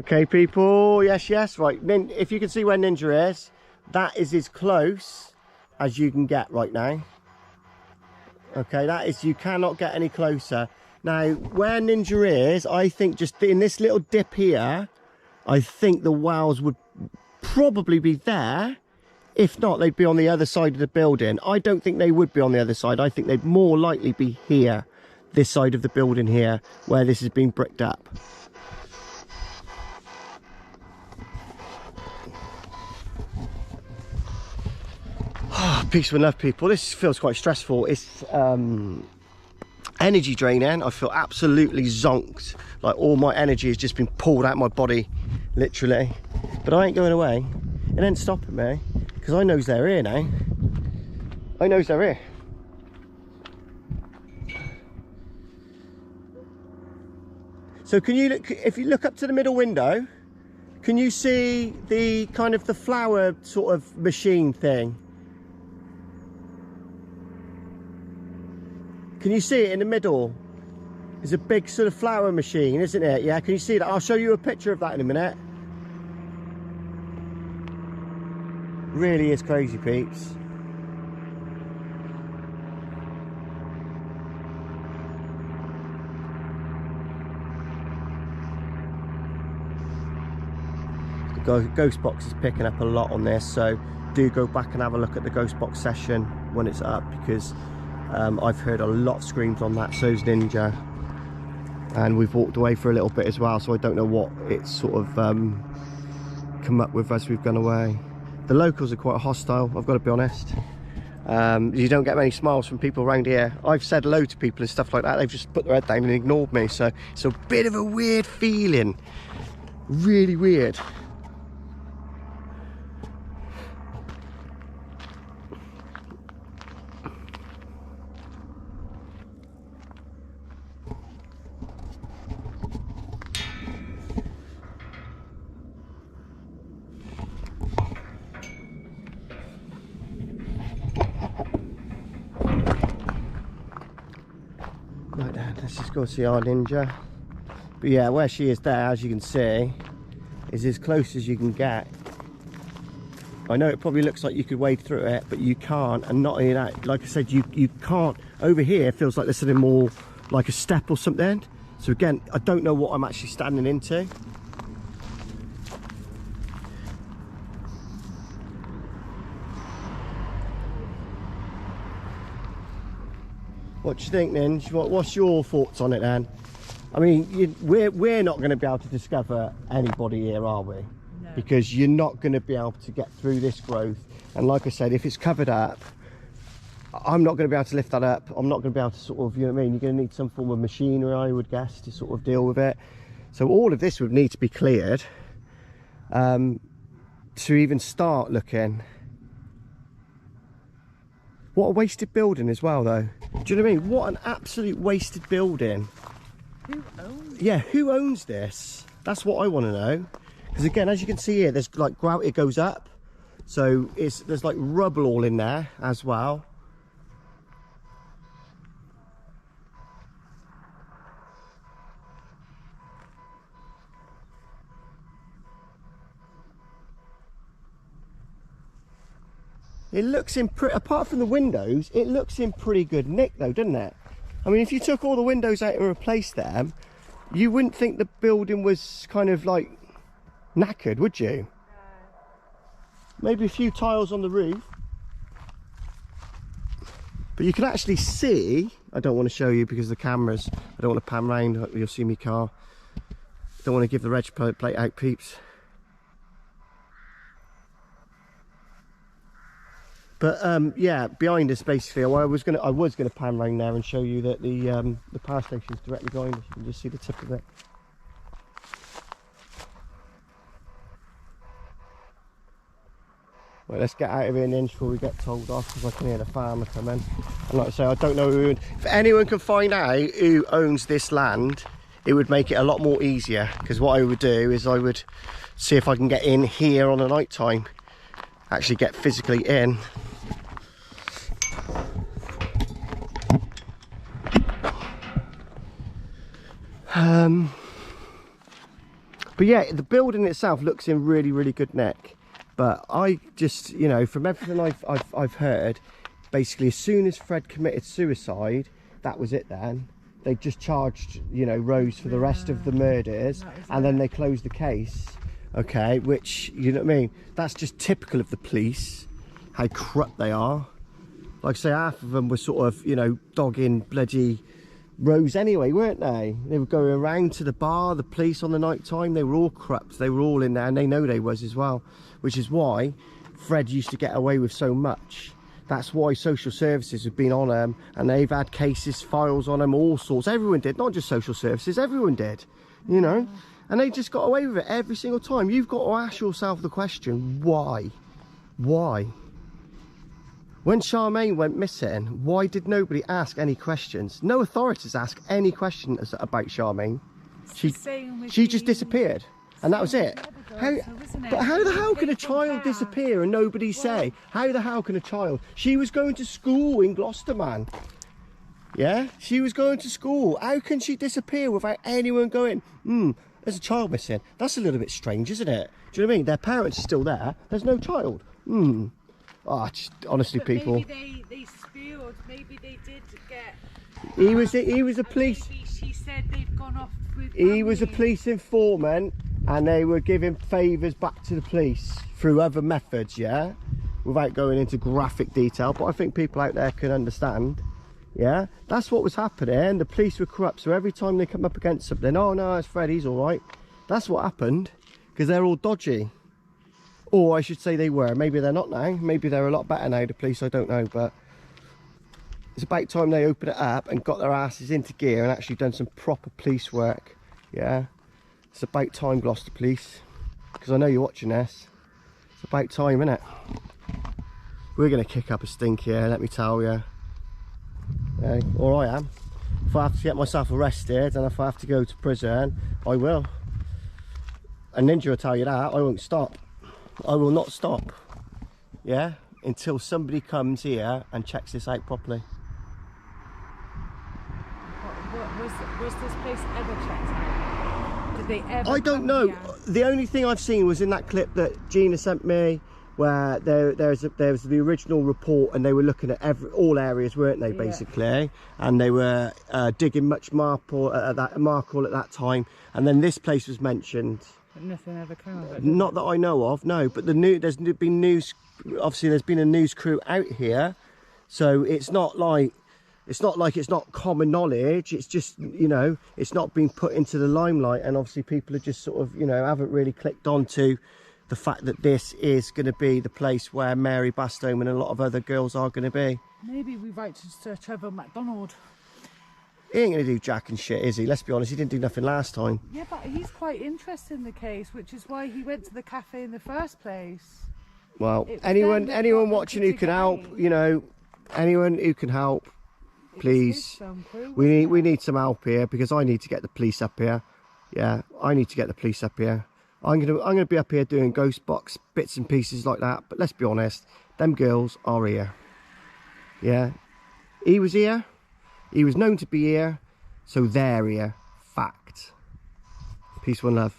Okay, people, yes, right. If you can see where Ninja is, that is as close as you can get right now. Okay, that is, you cannot get any closer. Now, where Ninja is, I think just in this little dip here, I think the whales would probably be there. If not, they'd be on the other side of the building. I don't think they would be on the other side. I think they'd more likely be here, this side of the building here, where this has been bricked up. Peace and love, people. This feels quite stressful. It's energy draining. I feel absolutely zonked. Like all my energy has just been pulled out of my body, literally. But I ain't going away. It ain't stopping me, because I knows they're here now. I knows they're here. So can you look, if you look up to the middle window, can you see the kind of the flower sort of machine thing? Can you see it in the middle? There's a big sort of flower machine, isn't it? Yeah, can you see that? I'll show you a picture of that in a minute. Really is crazy, peeps. The ghost box is picking up a lot on this, so do go back and have a look at the ghost box session when it's up, because I've heard a lot of screams on that. So's Ninja, and we've walked away for a little bit as well, so I don't know what it's sort of come up with as we've gone away. The locals are quite hostile, I've got to be honest. You don't get many smiles from people around here. I've said hello to people and stuff like that, they've just put their head down and ignored me, so it's a bit of a weird feeling. Really weird. Right then, let's just go see our Ninja. But yeah, where she is there, as you can see, is as close as you can get. I know it probably looks like you could wade through it, but you can't. And not only that, like I said, you can't. Over here, it feels like there's something more like a step or something. So again, I don't know what I'm actually standing into. What do you think, Ninj? What's your thoughts on it then? I mean, we're not going to be able to discover anybody here, are we? No. Because you're not going to be able to get through this growth. And like I said, if it's covered up, I'm not going to be able to lift that up. I'm not going to be able to sort of, you know what I mean? You're going to need some form of machinery, I would guess, to sort of deal with it. So all of this would need to be cleared to even start looking. What a wasted building as well, though. Do you know what I mean? What an absolute wasted building. Who owns it? Yeah, who owns this? That's what I want to know. Because again, as you can see here, there's like grout, it goes up. So there's like rubble all in there as well. It looks in apart from the windows, it looks in pretty good nick though, doesn't it? I mean, if you took all the windows out and replaced them, you wouldn't think the building was kind of like knackered, would you? No. Maybe a few tiles on the roof. But you can actually see, I don't want to show you because of the cameras, I don't want to pan round, you'll see me car. Don't want to give the reg plate out, peeps. But yeah, behind us basically, I was gonna pan round there and show you that the power station is directly behind us. You can just see the tip of it. Right, let's get out of here and then before we get told off, because I can hear the farmer coming. And like I say, I don't know who. If anyone can find out who owns this land, it would make it a lot more easier. Because what I would do is I would see if I can get in here on a night time. Actually get physically in. But yeah, the building itself looks in really, really good nick. But I just, you know, from everything I've heard, basically as soon as Fred committed suicide, that was it then. They just charged, you know, Rose for the rest of the murders, and then they closed the case. Okay, which, you know what I mean? That's just typical of the police, how corrupt they are. Like I say, half of them were sort of, you know, dogging bloody Rose anyway, weren't they? They were going around to the bar, the police on the night time. They were all corrupt. They were all in there, and they know they was as well, which is why Fred used to get away with so much. That's why social services have been on them, and they've had cases, files on them, all sorts. Everyone did, not just social services, everyone did, you know. And they just got away with it every single time. You've got to ask yourself the question, why? Why? When Charmaine went missing, why did nobody ask any questions? No authorities asked any questions about Charmaine. She just disappeared, and that was it. But how the hell can a child disappear and nobody say? How the hell can a child? She was going to school in Gloucester, man. Yeah, she was going to school. How can she disappear without anyone going, there's a child missing? That's a little bit strange, isn't it? Do you know what I mean? Their parents are still there. There's no child. Oh, just, honestly, people. Maybe they spilled. Maybe they did get. He was a police. Maybe she said they've gone off with. He was a police informant, and they were giving favours back to the police through other methods, yeah, without going into graphic detail. But I think people out there can understand. Yeah, that's what was happening. The police were corrupt, so every time they come up against something, oh no, it's Fred, he's all right. That's what happened, because they're all dodgy. Or I should say they were. Maybe they're not now. Maybe they're a lot better now, the police, I don't know. But it's about time they opened it up and got their asses into gear and actually done some proper police work. Yeah, it's about time, Gloucester Police, because I know you're watching this. It's about time, innit? We're going to kick up a stink here, let me tell you. Okay, or I am. If I have to get myself arrested and if I have to go to prison, I will. And Ninja will tell you that, I won't stop. I will not stop, yeah, until somebody comes here and checks this out properly. Was this place ever checked out? Did they ever? I don't know. The only thing I've seen was in that clip that Gina sent me, where there was the original report, and they were looking at all areas, weren't they, basically? Yeah. And they were digging much marble at that time, and then this place was mentioned. But nothing ever came of it. Not that I know of, no. But there's been news. Obviously, there's been a news crew out here, so it's not like it's not common knowledge. It's just, you know, it's not been put into the limelight, and obviously people are just sort of, you know, haven't really clicked onto the fact that this is going to be the place where Mary Bastome and a lot of other girls are going to be. Maybe we write to Sir Trevor McDonald. He ain't going to do jack and shit, is he? Let's be honest, he didn't do nothing last time. Yeah, but he's quite interested in the case, which is why he went to the cafe in the first place. Well, anyone watching who can help, you know, anyone who can help, please. We need some help here, because I need to get the police up here. Yeah, I need to get the police up here. I'm gonna be up here doing ghost box bits and pieces like that. But let's be honest, them girls are here. Yeah, he was here. He was known to be here, so they're here. Fact. Peace, one love.